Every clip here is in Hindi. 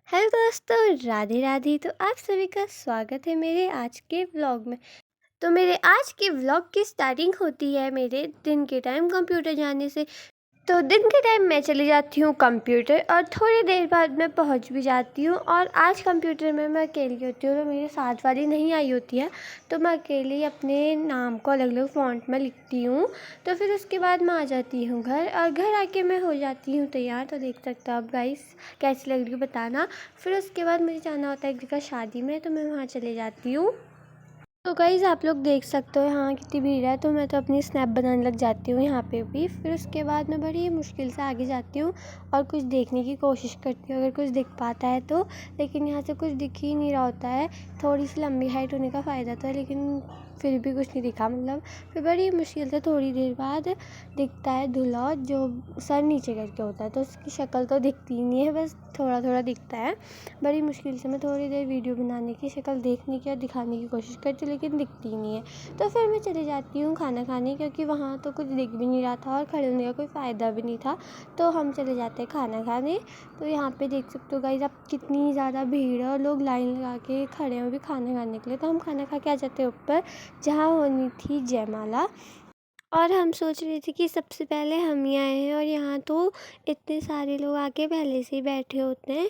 हेलो दोस्तों, राधे राधे। तो आप सभी का स्वागत है मेरे आज के व्लॉग में। तो मेरे आज के व्लॉग की स्टार्टिंग होती है मेरे दिन के टाइम कंप्यूटर जाने से। तो दिन के टाइम मैं चली जाती हूँ कंप्यूटर और थोड़ी देर बाद मैं पहुँच भी जाती हूँ। और आज कंप्यूटर में मैं अकेली होती हूँ, तो मेरे साथ वाली नहीं आई होती है, तो मैं अकेली अपने नाम को अलग अलग फ़ॉन्ट में लिखती हूँ। तो फिर उसके बाद मैं आ जाती हूँ घर, और घर आके मैं हो जाती हूँ तैयार। तो देख सकते हो आप गाइस, कैसी लग रही है बताना। फिर उसके बाद मुझे जाना होता है एक जगह शादी में, तो मैं वहाँ चले जाती हूँ। तो गाइज़ आप लोग देख सकते हो यहाँ कितनी भीड़ है, तो मैं तो अपनी स्नैप बनाने लग जाती हूँ यहाँ पे भी। फिर उसके बाद मैं बड़ी मुश्किल से आगे जाती हूँ और कुछ देखने की कोशिश करती हूँ, अगर कुछ दिख पाता है तो। लेकिन यहाँ से कुछ दिख ही नहीं रहा होता है। थोड़ी सी लंबी हाइट होने का फ़ायदा तो है, लेकिन फिर भी कुछ नहीं दिखा मतलब। फिर बड़ी मुश्किल से थोड़ी देर बाद दिखता है दूल्हा, जो सर नीचे करके होता है, तो उसकी शक्ल तो दिखती ही नहीं है, बस थोड़ा थोड़ा दिखता है। बड़ी मुश्किल से मैं थोड़ी देर वीडियो बनाने की, शक्ल देखने की और दिखाने की कोशिश करती हूँ, लेकिन दिखती ही नहीं है। तो फिर मैं चली जाती हूँ खाना खाने, क्योंकि वहाँ तो कुछ दिख भी नहीं रहा था और खड़े होने का कोई फ़ायदा भी नहीं था। तो हम चले जाते हैं खाना खाने। तो यहाँ पे देख सकते हो गाइस आप, कितनी ज़्यादा भीड़ है और लोग लाइन लगा के खड़े हैं अभी खाना खाने के लिए। तो हम खाना खा के आ जाते हैं ऊपर, जहाँ होनी थी जयमाला। और हम सोच रहे थे कि सबसे पहले हम ही आए हैं, और यहाँ तो इतने सारे लोग आके पहले से ही बैठे होते हैं।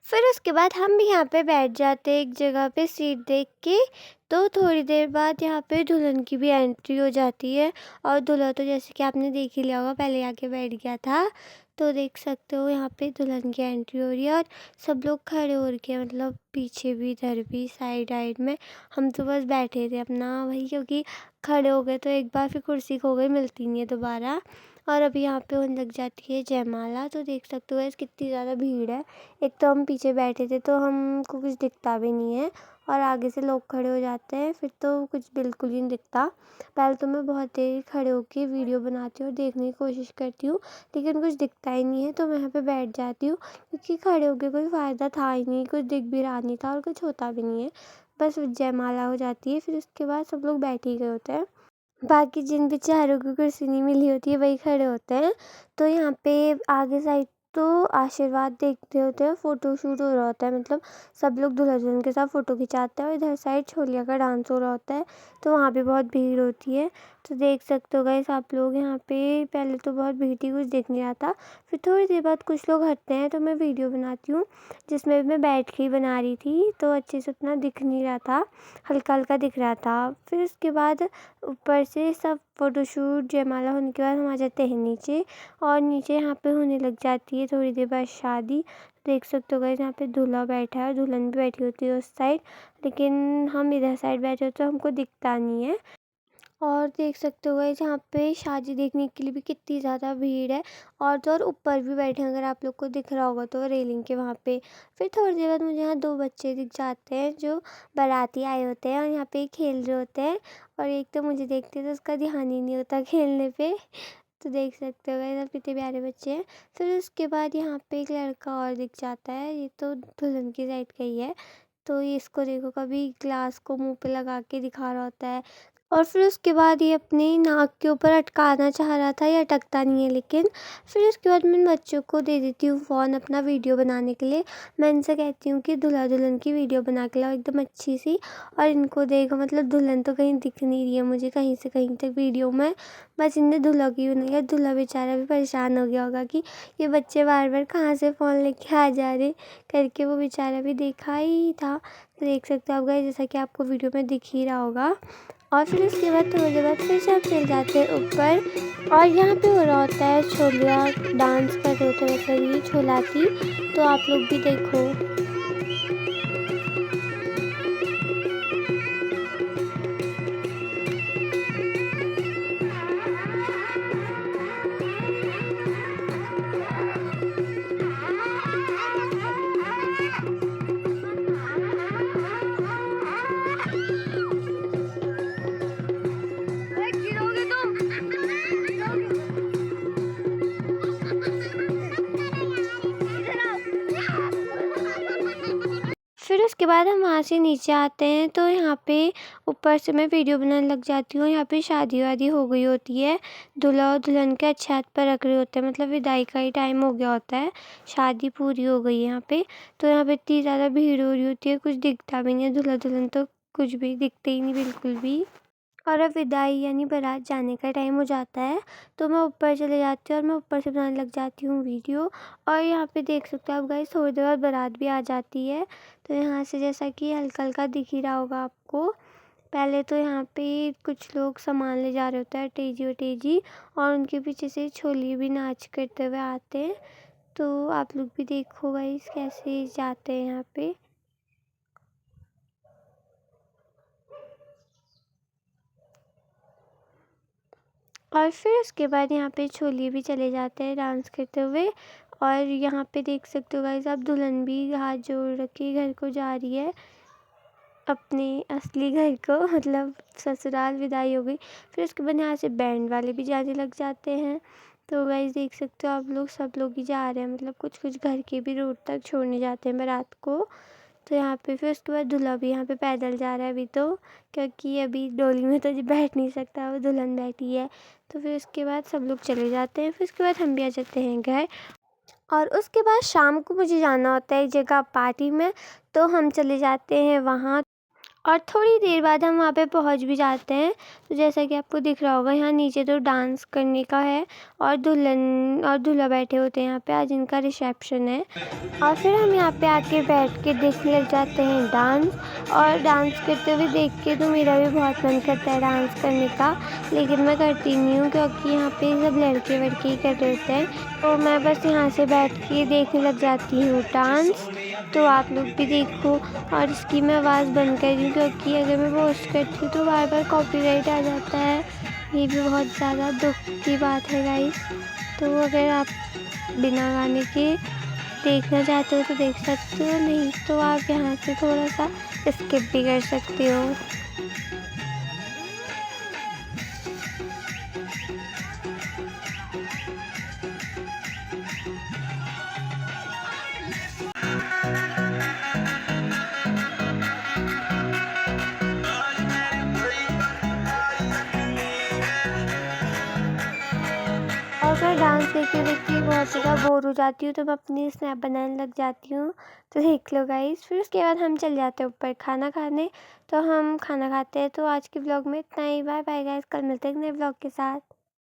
फिर उसके बाद हम भी यहाँ पे बैठ जाते एक जगह पे सीट देख के। तो थोड़ी देर बाद यहाँ पे दुल्हन की भी एंट्री हो जाती है, और दूल्हा तो जैसे कि आपने देख ही लिया होगा, पहले आके बैठ गया था। तो देख सकते हो यहाँ पे दुल्हन की एंट्री हो रही है, और सब लोग खड़े हो रखे हैं, मतलब पीछे भी इधर भी साइड साइड में। हम तो बस बैठे थे अपना वही, क्योंकि खड़े हो गए तो एक बार फिर कुर्सी खो गई, मिलती नहीं है दोबारा। और अभी यहाँ पे होने लग जाती है जयमाला। तो देख सकते हो कितनी ज़्यादा भीड़ है। एक तो हम पीछे बैठे थे तो हमको कुछ दिखता भी नहीं है, और आगे से लोग खड़े हो जाते हैं फिर तो कुछ बिल्कुल ही नहीं दिखता। पहले तो मैं बहुत देर खड़े होकर वीडियो बनाती हूँ और देखने की कोशिश करती हूँ, लेकिन कुछ दिखता ही नहीं है, तो मैं यहाँ पे बैठ जाती हूँ, क्योंकि खड़े होकर कोई फ़ायदा था ही नहीं, कुछ दिख भी रहा नहीं था और कुछ होता भी नहीं है। बस जयमाला हो जाती है, फिर उसके बाद सब लोग बैठ ही गए होते हैं। बाकी जिन बेचारों को कुर्सी नहीं मिली होती है वही खड़े होते हैं। तो यहाँ पे आगे साइड तो आशीर्वाद देखते होते हैं, फ़ोटो शूट हो रहा होता है, मतलब सब लोग दूल्हा दुल्हन के साथ फ़ोटो खिंचाते हैं। और इधर साइड छोलिया का डांस हो रहा होता है, तो वहाँ पे बहुत भीड़ होती है। तो देख सकते हो गाइस आप लोग यहाँ पे, पहले तो बहुत भीड़ थी, कुछ दिख नहीं रहा था। फिर थोड़ी देर बाद कुछ लोग हटते हैं, तो मैं वीडियो बनाती हूँ, जिसमें मैं बैठ के ही बना रही थी, तो अच्छे से उतना दिख नहीं रहा था, हल्का हल्का दिख रहा था। फिर उसके बाद ऊपर से सब फ़ोटोशूट जयमाला होने के बाद हम आ जाते हैं नीचे, और नीचे यहाँ पे होने लग जाती है थोड़ी देर बाद शादी। देख सकते हो गाइस यहाँ पे दूल्हा बैठा है और दुल्हन भी बैठी होती है उस साइड, लेकिन हम इधर साइड बैठे होते तो हमको दिखता नहीं है। और देख सकते हो गाइस यहाँ पे शादी देखने के लिए भी कितनी ज़्यादा भीड़ है, और तो और ऊपर भी बैठे हैं, अगर आप लोग को दिख रहा होगा तो रेलिंग के वहाँ पे। फिर थोड़ी देर बाद मुझे यहाँ दो बच्चे दिख जाते हैं जो बाराती आए होते हैं, और यहाँ पे खेल रहे होते हैं, और एक तो मुझे देखते हैं तो उसका ध्यान ही नहीं होता खेलने पे। तो देख सकते हो गाइस आप, कितने प्यारे बच्चे हैं। फिर उसके बाद यहाँ पे एक लड़का और दिख जाता है, ये तो दुल्हन की साइड का ही है। तो ये इसको देखो, कभी ग्लास को मुंह पे लगा के दिखा रहा होता है, और फिर उसके बाद ये अपनी नाक के ऊपर अटकाना चाह रहा था, ये अटकता नहीं है लेकिन। फिर उसके बाद मैं इन बच्चों को दे देती हूँ फ़ोन अपना वीडियो बनाने के लिए। मैं इनसे कहती हूँ कि दूल्हा दुल्हन की वीडियो बना के लाओ एकदम अच्छी सी। और इनको देखो, मतलब दुल्हन तो कहीं दिख नहीं रही है मुझे कहीं से कहीं तक वीडियो में, बस इनने दूल्हा की बनाई है। दूल्हा बेचारा भी परेशान हो गया होगा कि ये बच्चे बार बार कहाँ से फ़ोन लेके आ जा रहे करके, वो बेचारा भी देखा ही था। तो देख सकते हो आप गाइस, जैसा कि आपको वीडियो में दिख ही रहा होगा। और फिर उसके बाद थोड़ी देर बाद फिर से हम चल जाते हैं ऊपर, और यहाँ पे हो रहा होता है छोलिया डांस कर रहे होते हैं, मतलब ये छोलाती। तो आप लोग भी देखो। उसके बाद हम वहाँ से नीचे आते हैं तो यहाँ पे ऊपर से मैं वीडियो बनाने लग जाती हूँ। यहाँ पे शादी वादी हो गई होती है, दूल्हा और दुल्हन के अच्छे हाथ पर रख रहे होते हैं, मतलब विदाई का ही टाइम हो गया होता है, शादी पूरी हो गई है यहाँ पे। तो यहाँ पे इतनी ज़्यादा भीड़ हो रही होती है, कुछ दिखता भी नहीं है, दूल्हा दुल्हन तो कुछ भी दिखते ही नहीं बिल्कुल भी। और अब विदाई यानी बारात जाने का टाइम हो जाता है तो मैं ऊपर चले जाती हूँ और मैं ऊपर से बनाने लग जाती हूँ वीडियो। और यहाँ पे देख सकते हो आप गाइस, थोड़ी देर बाद बारात भी आ जाती है। तो यहाँ से जैसा कि हल्का हल्का दिख ही रहा होगा आपको, पहले तो यहाँ पे कुछ लोग सामान ले जा रहे होते हैं, तेजी और तेजी, और उनके पीछे से छोली भी नाच करते हुए आते हैं। तो आप लोग भी देखो गाइस कैसे जाते हैं यहाँ पे। और फिर उसके बाद यहाँ पे छोली भी चले जाते हैं डांस करते हुए। और यहाँ पे देख सकते हो गाइस आप, दुल्हन भी हाथ जोड़ रखी घर को जा रही है, अपने असली घर को, मतलब ससुराल विदाई हो गई। फिर उसके बाद यहाँ से बैंड वाले भी जाने लग जाते हैं। तो गाइस देख सकते हो आप लोग, सब लोग ही जा रहे हैं, मतलब कुछ कुछ घर के भी रोड तक छोड़ने जाते हैं बारात को। तो यहाँ पे फिर उसके बाद दूल्हा भी यहाँ पे पैदल जा रहा है अभी तो, क्योंकि अभी डोली में तो बैठ नहीं सकता, वो दुल्हन बैठी है। तो फिर उसके बाद सब लोग चले जाते हैं, फिर उसके बाद हम भी आ जाते हैं घर। और उसके बाद शाम को मुझे जाना होता है एक जगह पार्टी में, तो हम चले जाते हैं वहाँ। और थोड़ी देर बाद हम वहाँ पे पहुँच भी जाते हैं। तो जैसा कि आपको दिख रहा होगा, यहाँ नीचे तो डांस करने का है और दुल्हन और दूल्हा बैठे होते हैं यहाँ पे, आज इनका रिसेप्शन है। और फिर हम यहाँ पे आके बैठ के देखने लग जाते हैं डांस। और डांस करते हुए देख के तो मेरा भी बहुत मन करता है डांस करने का, लेकिन मैं करती नहीं हूँ क्योंकि यहाँ पे सब लड़के वड़के ही कर रहे होते हैं। तो मैं बस यहाँ से बैठ के देखने लग जाती हूँ डांस। तो आप लोग भी देखो। और इसकी मैं आवाज़ बंद कर रही हूँ क्योंकि अगर मैं पोस्ट करती हूँ तो बार बार कॉपीराइट आ जाता है। ये भी बहुत ज़्यादा दुख की बात है गाइस। तो अगर आप बिना गाने के देखना चाहते हो तो देख सकते हो, नहीं तो आप यहाँ से थोड़ा सा स्किप भी कर सकते हो। और मैं डांस देखते देखते बहुत ज़्यादा बोर हो जाती हूँ तो मैं अपनी स्नैप बनाने लग जाती हूँ। तो देख लो गाइस, फिर उसके बाद हम चल जाते हैं ऊपर खाना खाने। तो हम खाना खाते हैं। तो आज के ब्लॉग में इतना ही। बाय बाय गाइस, कल मिलते हैं एक नए ब्लॉग के साथ।